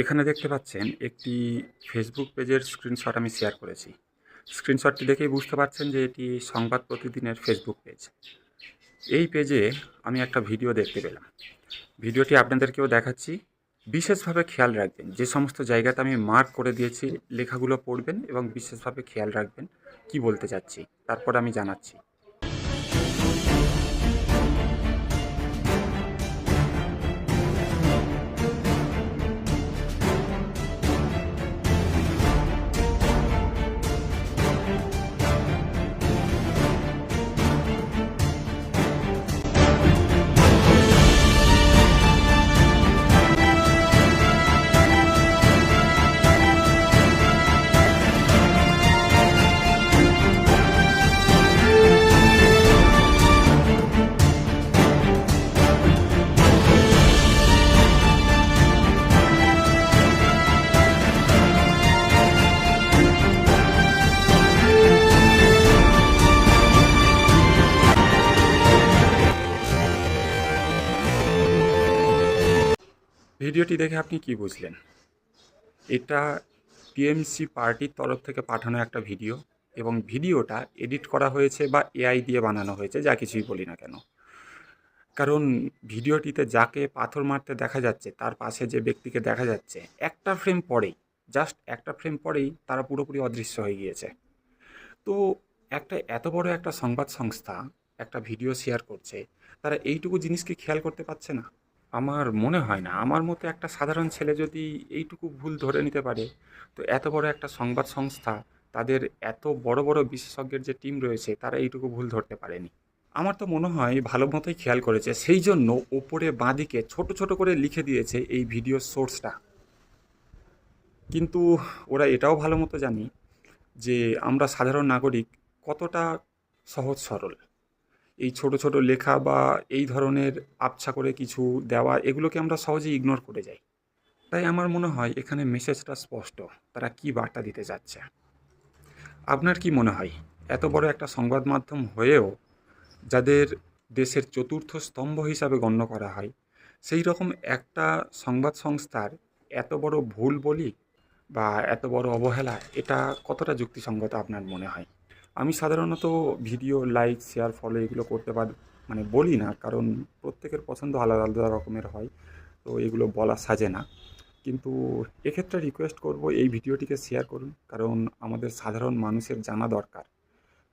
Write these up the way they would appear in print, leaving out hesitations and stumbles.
এখানে দেখতে পাচ্ছেন একটি ফেসবুক পেজের স্ক্রিনশট আমি শেয়ার করেছি। স্ক্রিনশটটি দেখেই বুঝতে পারছেন যে এটি সংবাদ প্রতিদিনের ফেসবুক পেজ। এই পেজে আমি একটা ভিডিও দেখতে পেলাম। ভিডিওটি আপনাদেরকেও দেখাচ্ছি। বিশেষভাবে খেয়াল রাখবেন, যে সমস্ত জায়গাতে আমি মার্ক করে দিয়েছি লেখাগুলো পড়বেন এবং বিশেষভাবে খেয়াল রাখবেন কি বলতে চাচ্ছি। তারপর আমি জানাচ্ছি। ভিডিওটি দেখে আপনি কি বুঝলেন? এটা টিএমসি পার্টির তরফ থেকে পাঠানো একটা ভিডিও, এবং ভিডিওটা এডিট করা হয়েছে বা এআই দিয়ে বানানো হয়েছে, যা কিছুই বলি না কেন। কারণ ভিডিওটিতে যাকে পাথর মারতে দেখা যাচ্ছে তার পাশে যে ব্যক্তিকে দেখা যাচ্ছে, একটা ফ্রেম পরেই, জাস্ট একটা ফ্রেম পরেই তারা পুরোপুরি অদৃশ্য হয়ে গিয়েছে। তো এত বড় একটা সংবাদ সংস্থা একটা ভিডিও শেয়ার করছে, তারা এইটুকু জিনিসকে খেয়াল করতে পারছে না? আমার মনে হয় না। আমার মতো একটা সাধারণ ছেলে যদি এইটুকু ভুল ধরে নিতে পারে, তো এত বড় একটা সংবাদ সংস্থা, তাদের এত বড় বড় বিশেষজ্ঞের যে টিম রয়েছে, তারা এইটুকু ভুল ধরতে পারেনি। আমার তো মনে হয় ভালো মতোই খেয়াল করেছে, সেই জন্য ওপরে বাঁদিকে ছোট ছোট করে লিখে দিয়েছে এই ভিডিও সোর্সটা। কিন্তু ওরা এটাও ভালো মতো জানি যে আমরা সাধারণ নাগরিক কতটা সহজ সরল। এই ছোট ছোট লেখা বা এই ধরনের আবছা করে কিছু দেওয়া, এগুলোকে আমরা সহজেই ইগনোর করে যাই। তাই আমার মনে হয় এখানে মেসেজটা স্পষ্ট, তারা কি বার্তা দিতে যাচ্ছে। আপনার কি মনে হয়, এত বড় একটা সংবাদ মাধ্যম হয়েও যাদের দেশের চতুর্থ স্তম্ভ হিসাবে গণ্য করা হয়, সেই রকম একটা সংবাদ সংস্থার এত বড় ভুল বলি বা এত বড় অবহেলা, এটা কতটা যুক্তিসঙ্গত আপনার মনে হয়? আমি সাধারণত ভিডিও লাইক শেয়ার ফলো এগুলো করতে মানে বলি না, কারণ প্রত্যেকের পছন্দ আলাদা আলাদা রকমের হয়, তো এগুলো বলা সাজে না। কিন্তু এক্ষেত্রে রিকোয়েস্ট করব, এই ভিডিওটিকে শেয়ার করুন, কারণ আমাদের সাধারণ মানুষের জানা দরকার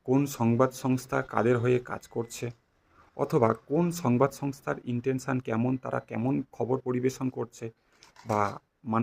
কোন সংবাদ সংস্থা কাদের হয়ে কাজ করছে, অথবা কোন সংবাদ সংস্থার ইন্টেনশান কেমন, তারা কেমন খবর পরিবেশন করছে, বা